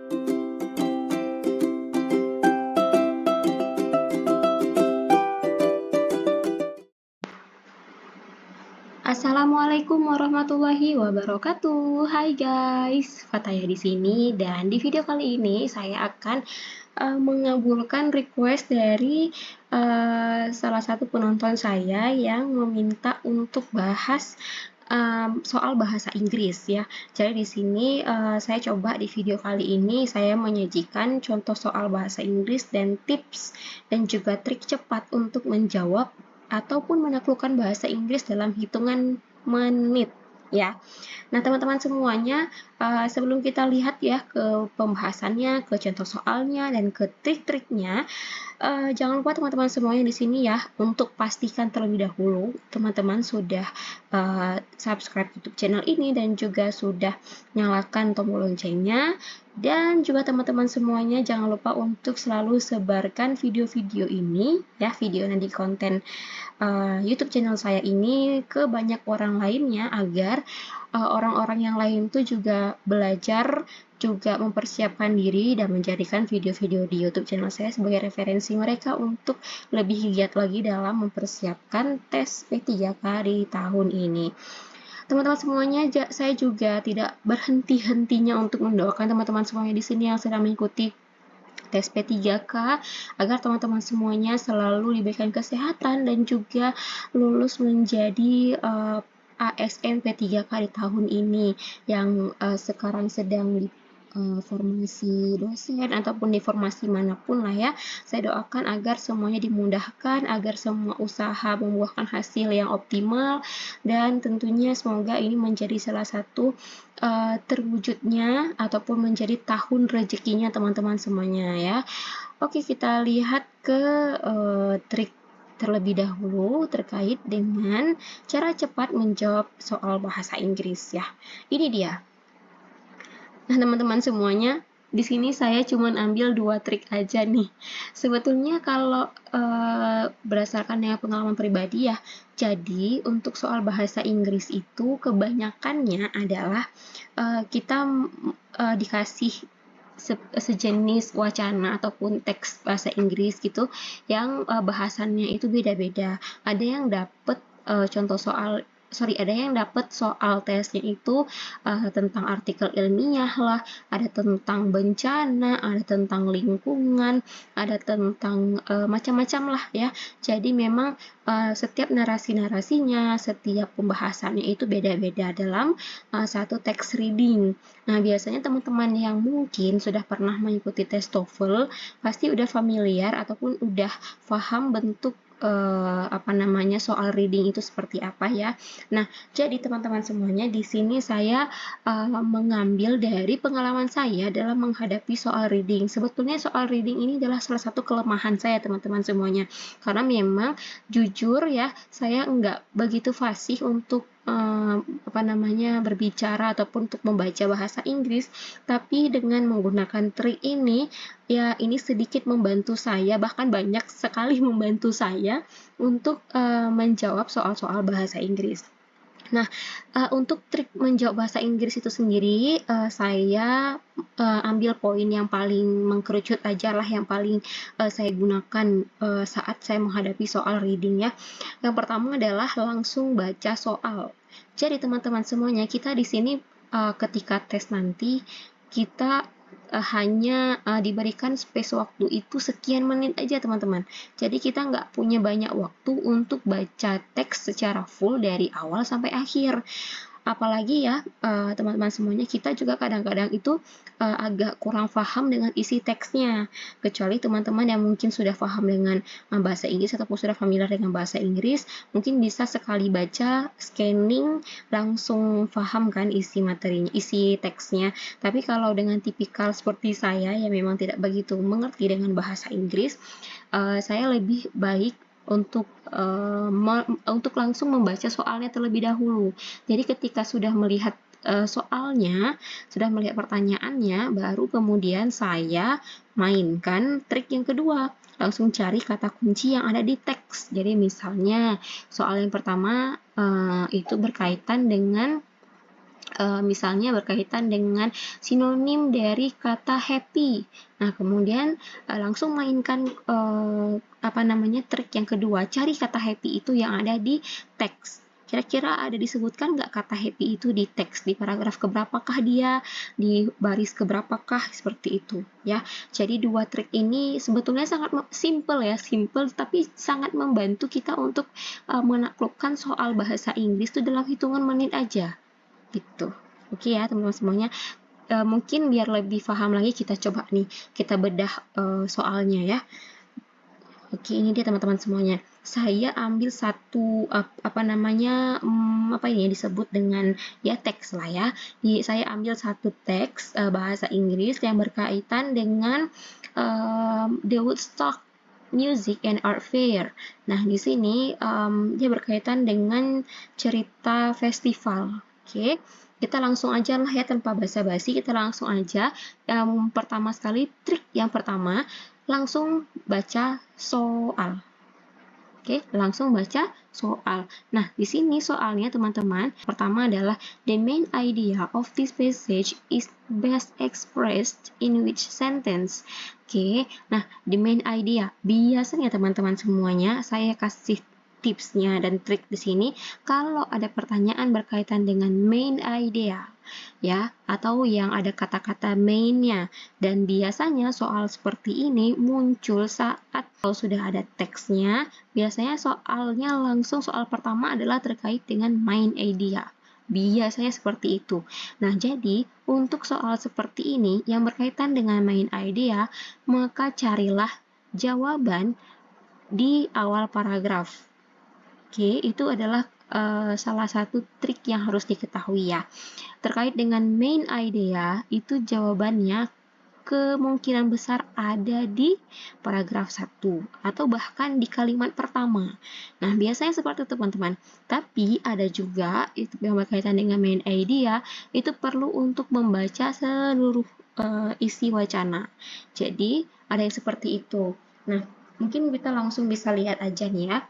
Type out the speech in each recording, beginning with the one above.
Assalamualaikum warahmatullahi wabarakatuh. Hai guys, Fataya di sini dan di video kali ini saya akan mengabulkan request dari salah satu penonton saya yang meminta untuk bahas soal bahasa Inggris ya. Jadi di sini saya coba di video kali ini saya menyajikan contoh soal bahasa Inggris dan tips dan juga trik cepat untuk menjawab ataupun menaklukkan bahasa Inggris dalam hitungan menit ya. Nah, teman-teman semuanya, sebelum kita lihat ya ke pembahasannya, ke contoh soalnya, dan ke trik-triknya, jangan lupa teman-teman semuanya di sini ya, untuk pastikan terlebih dahulu teman-teman sudah subscribe YouTube channel ini dan juga sudah nyalakan tombol loncengnya. Dan juga teman-teman semuanya jangan lupa untuk selalu sebarkan video-video ini ya, video nanti konten YouTube channel saya ini ke banyak orang lainnya agar orang-orang yang lain tuh juga belajar, juga mempersiapkan diri dan menjadikan video-video di YouTube channel saya sebagai referensi mereka untuk lebih giat lagi dalam mempersiapkan tes P3K di tahun ini. Teman-teman semuanya, saya juga tidak berhenti-hentinya untuk mendoakan teman-teman semuanya di sini yang sedang mengikuti tes P3K agar teman-teman semuanya selalu diberikan kesehatan dan juga lulus menjadi ASN P3K di tahun ini yang sekarang sedang di formasi dosen ataupun di formasi manapun lah ya. Saya doakan agar semuanya dimudahkan, agar semua usaha membuahkan hasil yang optimal, dan tentunya semoga ini menjadi salah satu terwujudnya ataupun menjadi tahun rezekinya teman-teman semuanya ya. Oke, kita lihat ke trik terlebih dahulu terkait dengan cara cepat menjawab soal bahasa Inggris ya. Ini dia. Nah, teman-teman semuanya, di sini saya cuma ambil 2 trik aja nih. Sebetulnya kalau berdasarkan dengan pengalaman pribadi ya, jadi untuk soal bahasa Inggris itu kebanyakannya adalah kita dikasih sejenis wacana ataupun teks bahasa Inggris gitu yang bahasannya itu beda-beda. Ada yang dapat ada yang dapat soal tesnya itu tentang artikel ilmiah lah, ada tentang bencana, ada tentang lingkungan, ada tentang macam-macam lah ya. Jadi memang setiap narasi-narasinya, setiap pembahasannya itu beda-beda dalam satu teks reading. Nah, biasanya teman-teman yang mungkin sudah pernah mengikuti tes TOEFL pasti udah familiar ataupun udah paham bentuk soal reading itu seperti apa ya. Nah, jadi teman-teman semuanya di sini saya mengambil dari pengalaman saya dalam menghadapi soal reading. Sebetulnya soal reading ini adalah salah satu kelemahan saya teman-teman semuanya. Karena memang jujur ya, saya enggak begitu fasih untuk berbicara ataupun untuk membaca bahasa Inggris, tapi dengan menggunakan trik ini ya, ini sedikit membantu saya, bahkan banyak sekali membantu saya untuk menjawab soal-soal bahasa Inggris. Nah, untuk trik menjawab bahasa Inggris itu sendiri, saya ambil poin yang paling mengkerucut aja lah, yang paling saya gunakan saat saya menghadapi soal reading ya. Yang pertama adalah langsung baca soal. Jadi teman-teman semuanya, kita di sini ketika tes nanti, kita hanya diberikan space waktu itu sekian menit aja teman-teman. Jadi kita nggak punya banyak waktu untuk baca teks secara full dari awal sampai akhir. Apalagi ya teman-teman semuanya, kita juga kadang-kadang itu agak kurang paham dengan isi teksnya, kecuali teman-teman yang mungkin sudah paham dengan bahasa Inggris ataupun sudah familiar dengan bahasa Inggris, mungkin bisa sekali baca, scanning, langsung paham kan isi materinya, isi teksnya. Tapi kalau dengan tipikal seperti saya yang memang tidak begitu mengerti dengan bahasa Inggris, saya lebih baik untuk langsung membaca soalnya terlebih dahulu. Jadi ketika sudah melihat soalnya, sudah melihat pertanyaannya, baru kemudian saya mainkan trik yang kedua, langsung cari kata kunci yang ada di teks. Jadi misalnya soal yang pertama itu berkaitan dengan Misalnya berkaitan dengan sinonim dari kata happy. Nah, kemudian langsung mainkan trik yang kedua, cari kata happy itu yang ada di teks. Kira-kira ada disebutkan nggak kata happy itu di teks, di paragraf keberapakah dia, di baris keberapakah, seperti itu ya. Jadi dua trik ini sebetulnya sangat simple tapi sangat membantu kita untuk menaklukkan soal bahasa Inggris itu dalam hitungan menit aja gitu. Oke ya teman-teman semuanya. Mungkin biar lebih paham lagi kita coba nih kita bedah soalnya ya. Oke, ini dia teman-teman semuanya. Saya ambil satu ini disebut dengan ya teks lah ya. Saya ambil satu teks bahasa Inggris yang berkaitan dengan the Woodstock Music and Art Fair. Nah, di sini dia berkaitan dengan cerita festival. Oke, kita langsung aja lah ya tanpa basa-basi, kita langsung aja. Pertama sekali trik yang pertama, langsung baca soal. Oke, langsung baca soal. Nah, di sini soalnya teman-teman, pertama adalah the main idea of this passage is best expressed in which sentence. Oke, nah the main idea. Biasanya teman-teman semuanya saya kasih tipsnya dan trik di sini kalau ada pertanyaan berkaitan dengan main idea ya, atau yang ada kata-kata mainnya, dan biasanya soal seperti ini muncul saat kalau sudah ada teksnya. Biasanya soalnya langsung soal pertama adalah terkait dengan main idea, biasanya seperti itu. Nah, jadi untuk soal seperti ini yang berkaitan dengan main idea, maka carilah jawaban di awal paragraf. Oke, itu adalah salah satu trik yang harus diketahui ya. Terkait dengan main idea, itu jawabannya kemungkinan besar ada di paragraf 1 atau bahkan di kalimat pertama. Nah, biasanya seperti itu teman-teman. Tapi ada juga itu yang berkaitan dengan main idea, itu perlu untuk membaca seluruh isi wacana. Jadi, ada yang seperti itu. Nah, mungkin kita langsung bisa lihat aja nih ya.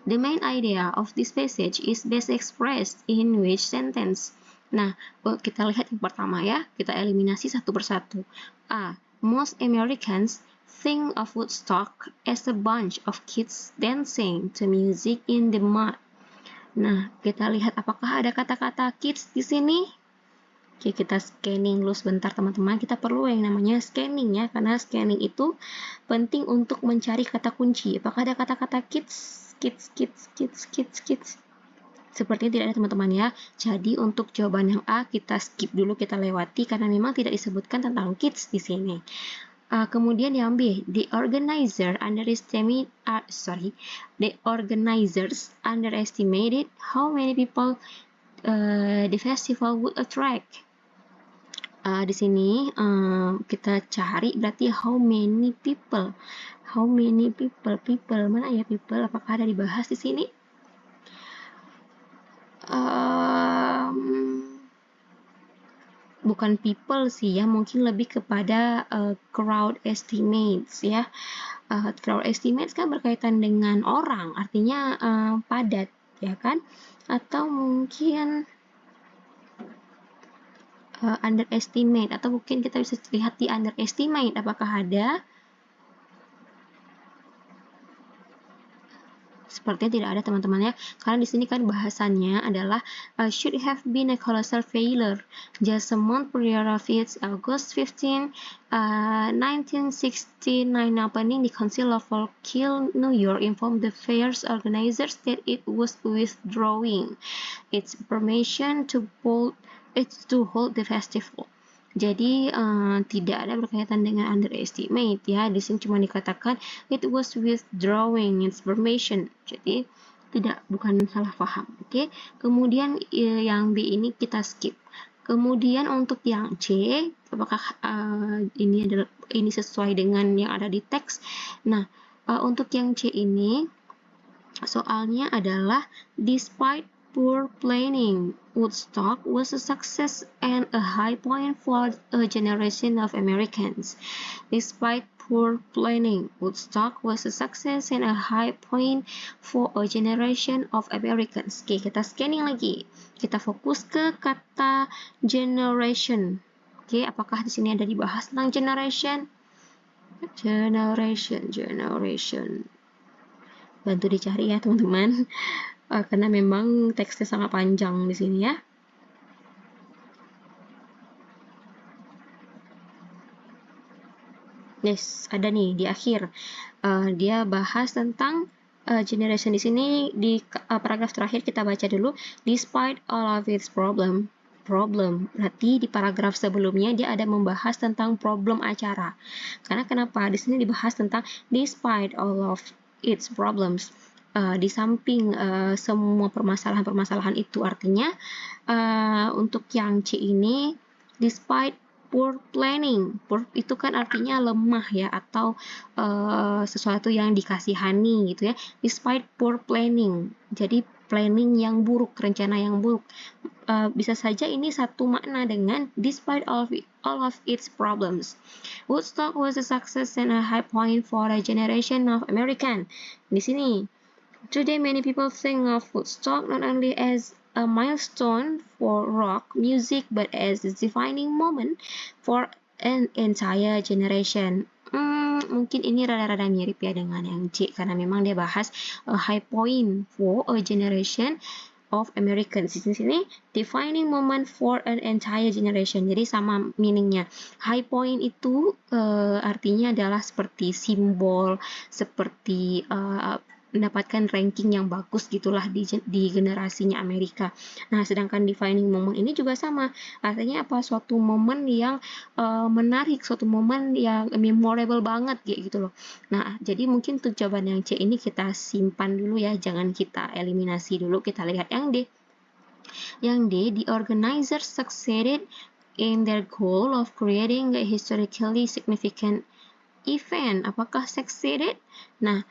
The main idea of this passage is best expressed in which sentence? Nah, kita lihat yang pertama ya, kita eliminasi satu persatu. A. Most Americans think of Woodstock as a bunch of kids dancing to music in the mud. Nah, kita lihat apakah ada kata-kata kids di sini? Oke, kita scanning dulu sebentar teman-teman. Kita perlu yang namanya scanning ya, karena scanning itu penting untuk mencari kata kunci. Apakah ada kata-kata kids? Sepertinya tidak ada teman-teman ya. Jadi untuk jawaban yang A kita skip dulu, kita lewati karena memang tidak disebutkan tentang kids di sini. Kemudian yang B, the organizers underestimated how many people the festival would attract. Di sini kita cari berarti how many people, mana ya people, apakah ada dibahas di sini? Bukan people sih ya, mungkin lebih kepada crowd estimates ya. Crowd estimates kan berkaitan dengan orang, artinya padat ya kan, atau mungkin underestimate, atau mungkin kita bisa lihat di underestimate apakah ada. Sepertinya tidak ada teman-teman ya, karena di sini kan bahasannya adalah should have been a colossal failure. Just a month prior of its August 15, 1969 opening, the Council of Folkville, New York informed the fair's organizers that it was withdrawing its permission to hold the festival. Jadi tidak ada berkaitan dengan underestimate ya. Di sini cuma dikatakan it was withdrawing its permission. Jadi bukan salah paham. Oke. Kemudian yang B ini kita skip. Kemudian untuk yang C, apakah ini sesuai dengan yang ada di teks? Nah, untuk yang C ini soalnya adalah despite poor planning, Woodstock was a success and a high point for a generation of Americans. Despite poor planning, Woodstock was a success and a high point for a generation of Americans. Oke, kita scanning lagi. Kita fokus ke kata generation. Oke, apakah di sini ada dibahas tentang generation? Generation. Bantu dicari ya, teman-teman. Karena memang teksnya sangat panjang di sini ya. Yes, ada nih di akhir. Dia bahas tentang generation di sini di paragraf terakhir kita baca dulu. Despite all of its problem. Berarti di paragraf sebelumnya dia ada membahas tentang problem acara. Karena kenapa? Di sini dibahas tentang despite all of its problems. Di samping semua permasalahan-permasalahan itu, artinya untuk yang C ini despite poor planning. Poor itu kan artinya lemah ya, atau sesuatu yang dikasihani gitu ya. Despite poor planning, jadi planning yang buruk, rencana yang buruk. Bisa saja ini satu makna dengan despite all of its problems. Woodstock was a success and a high point for a generation of American. Di sini, today many people think of Woodstock not only as a milestone for rock music but as a defining moment for an entire generation. Mungkin ini rada-rada mirip ya dengan yang C, karena memang dia bahas a high point for a generation of Americans. Di sini defining moment for an entire generation. Jadi sama meaningnya. High point itu artinya adalah seperti simbol, seperti mendapatkan ranking yang bagus gitulah di generasinya Amerika. Nah, sedangkan defining moment ini juga sama. Artinya apa? Suatu momen yang menarik, suatu momen yang memorable banget gitu loh. Nah, jadi mungkin untuk jawaban yang C ini kita simpan dulu ya, jangan kita eliminasi dulu. Kita lihat yang D. Yang D, the organizers succeeded in their goal of creating a historically significant event. Apakah succeeded? Nah,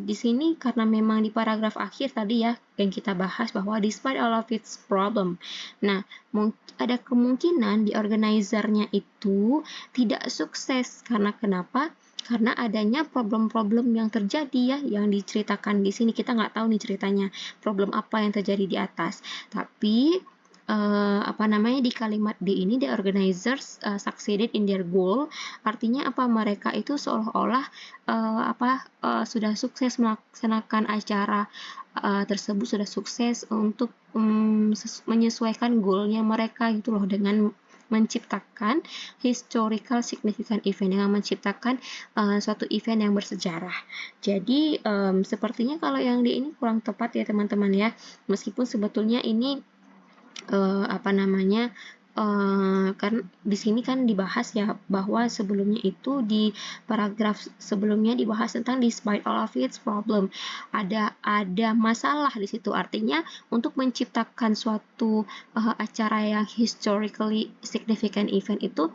di sini karena memang di paragraf akhir tadi ya yang kita bahas bahwa despite all of its problem. Nah, ada kemungkinan di organizernya itu tidak sukses. Karena kenapa? Karena adanya problem-problem yang terjadi ya, yang diceritakan di sini. Kita nggak tahu nih ceritanya problem apa yang terjadi di atas. Tapi di kalimat D ini, the organizers succeeded in their goal, artinya apa? Mereka itu seolah-olah sudah sukses melaksanakan acara tersebut, sudah sukses untuk menyesuaikan goalnya mereka gitu loh, dengan menciptakan historical significant event, dengan menciptakan suatu event yang bersejarah. Jadi sepertinya kalau yang D ini kurang tepat ya teman-teman ya, meskipun sebetulnya ini kan di sini kan dibahas ya bahwa sebelumnya itu di paragraf sebelumnya dibahas tentang despite all of its problem, ada masalah di situ. Artinya untuk menciptakan suatu acara yang historically significant event itu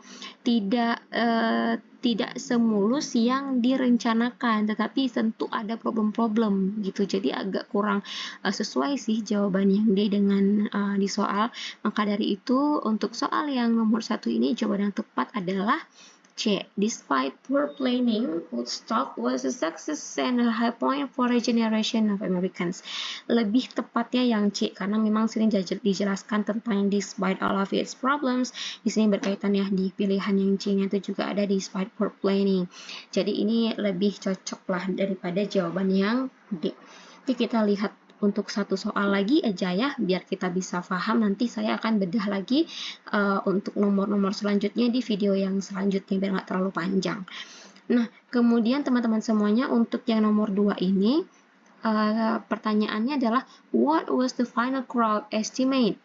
tidak semulus yang direncanakan, tetapi tentu ada problem-problem gitu. Jadi agak kurang sesuai sih jawaban yang D dengan di soal. Maka dari itu untuk soal yang nomor 1 ini jawaban yang tepat adalah C. Despite poor planning, Woodstock was a success and a high point for a generation of Americans. Lebih tepatnya yang C, karena memang sering dijelaskan tentang despite all of its problems. Di sini berkaitan ya, di pilihan yang C-nya itu juga ada despite poor planning. Jadi ini lebih cocok lah daripada jawaban yang D. Oke, kita lihat untuk satu soal lagi aja ya, biar kita bisa paham. Nanti saya akan bedah lagi untuk nomor-nomor selanjutnya di video yang selanjutnya biar nggak terlalu panjang. Nah, kemudian teman-teman semuanya untuk yang nomor 2 ini pertanyaannya adalah what was the final crowd estimate?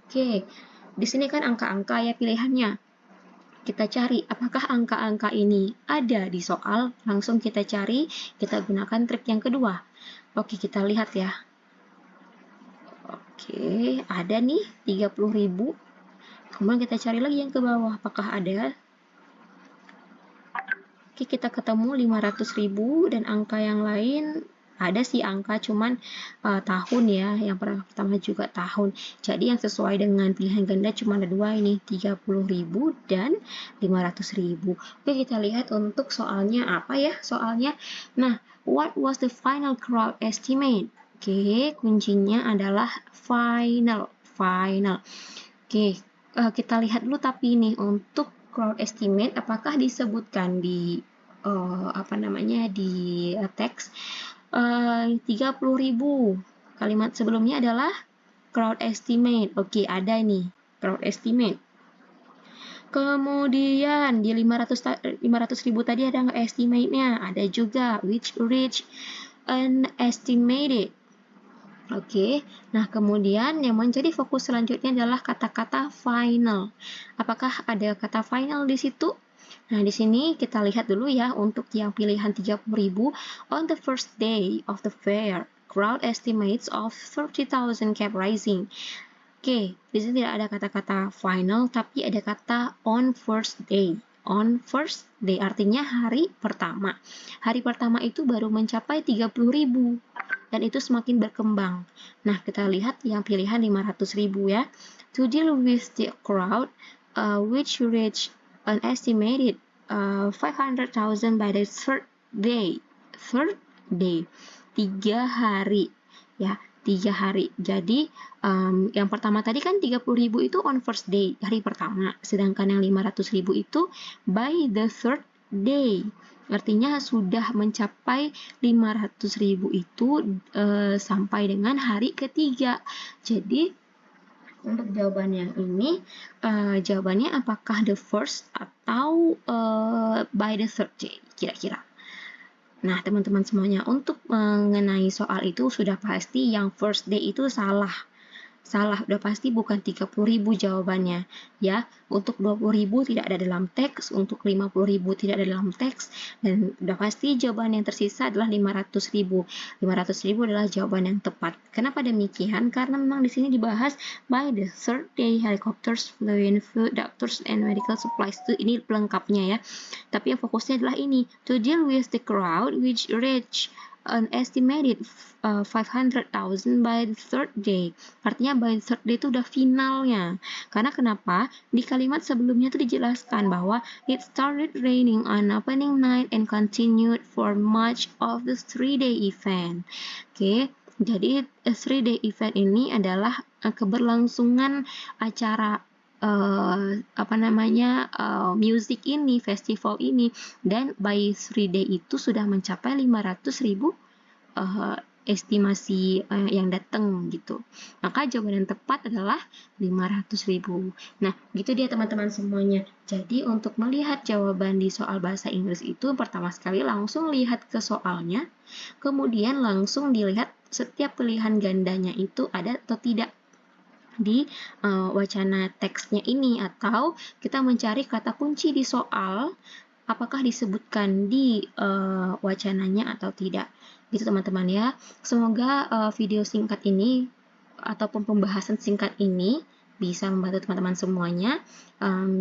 Oke, di sini kan angka-angka ya pilihannya. Kita cari apakah angka-angka ini ada di soal, langsung kita cari, kita gunakan trik yang kedua. Oke, kita lihat ya. Oke, ada nih 30.000. Kemudian kita cari lagi yang ke bawah, apakah ada? Oke, kita ketemu 500.000 dan angka yang lain ada sih angka cuman tahun ya, yang pertama juga tahun. Jadi yang sesuai dengan pilihan ganda cuma ada dua ini, 30.000 dan 500.000. Oke, kita lihat untuk soalnya apa ya soalnya. Nah, what was the final crowd estimate? Oke, kuncinya adalah final. Oke, kita lihat dulu tapi ini untuk crowd estimate apakah disebutkan di teks 30.000. Kalimat sebelumnya adalah crowd estimate. Oke, ada ini crowd estimate. Kemudian di 500.000 tadi ada nggak estimate-nya? Ada juga, which reach unestimated. Oke, nah kemudian yang menjadi fokus selanjutnya adalah kata-kata final. Apakah ada kata final di situ? Nah, di sini kita lihat dulu ya untuk yang pilihan 30.000 on the first day of the fair. Crowd estimates of 30,000 kept rising. Oke, di sini tidak ada kata-kata final tapi ada kata on first day. On first day artinya hari pertama. Hari pertama itu baru mencapai 30.000 dan itu semakin berkembang. Nah, kita lihat yang pilihan 500.000 ya. To deal with the crowd, which reach an estimated 500,000 by the third day. Third day, 3 hari ya. 3 hari. Jadi yang pertama tadi kan 30.000 itu on first day, hari pertama. Sedangkan yang 500.000 itu by the third day. Artinya sudah mencapai 500.000 itu sampai dengan hari ketiga. Jadi untuk jawabannya ini, jawabannya apakah the first atau by the third day kira-kira. Nah, teman-teman semuanya, untuk mengenai soal itu sudah pasti yang first day itu salah. Salah, udah pasti bukan 30.000 jawabannya. Ya, untuk 20.000 tidak ada dalam teks, untuk 50.000 tidak ada dalam teks, dan udah pasti jawaban yang tersisa adalah 500.000. 500.000 adalah jawaban yang tepat. Kenapa demikian? Karena memang di sini dibahas by the third day, helicopters, flying food, doctors, and medical supplies. Ini pelengkapnya ya. Tapi yang fokusnya adalah ini, to deal with the crowd which reach an estimated 500,000 by the third day. Artinya by the third day itu udah finalnya. Karena kenapa? Di kalimat sebelumnya itu dijelaskan bahwa it started raining on opening night and continued for much of the 3-day event. Oke, jadi 3-day event ini adalah keberlangsungan acara music ini, festival ini, dan by 3 day itu sudah mencapai 500.000 estimasi yang datang gitu. Maka jawaban yang tepat adalah 500.000. Nah, gitu dia teman-teman semuanya. Jadi untuk melihat jawaban di soal bahasa Inggris itu pertama sekali langsung lihat ke soalnya, kemudian langsung dilihat setiap pilihan gandanya itu ada atau tidak di wacana teksnya ini, atau kita mencari kata kunci di soal apakah disebutkan di wacananya atau tidak. Gitu teman-teman ya. Semoga video singkat ini ataupun pembahasan singkat ini bisa membantu teman-teman semuanya.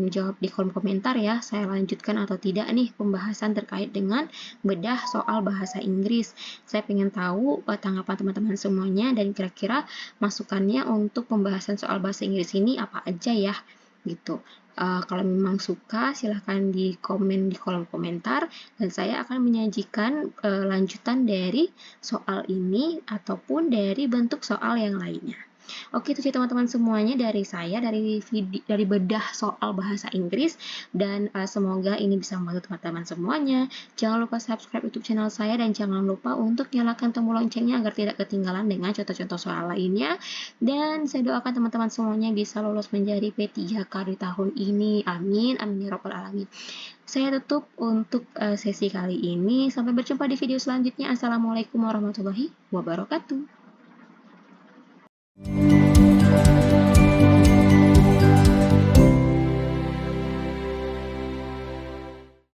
Jawab di kolom komentar ya, saya lanjutkan atau tidak nih pembahasan terkait dengan bedah soal bahasa Inggris. Saya pengen tahu tanggapan teman-teman semuanya dan kira-kira masukannya untuk pembahasan soal bahasa Inggris ini apa aja ya, gitu. Kalau memang suka silahkan di komen di kolom komentar dan saya akan menyajikan lanjutan dari soal ini ataupun dari bentuk soal yang lainnya. Oke, itu sih teman-teman semuanya dari saya, dari bedah soal bahasa Inggris, dan semoga ini bisa membantu teman-teman semuanya. Jangan lupa subscribe YouTube channel saya dan jangan lupa untuk nyalakan tombol loncengnya agar tidak ketinggalan dengan contoh-contoh soal lainnya. Dan saya doakan teman-teman semuanya bisa lolos menjadi P3K di tahun ini. Amin, amin ya rabbal alamin. Saya tutup untuk sesi kali ini. Sampai berjumpa di video selanjutnya. Assalamualaikum warahmatullahi wabarakatuh.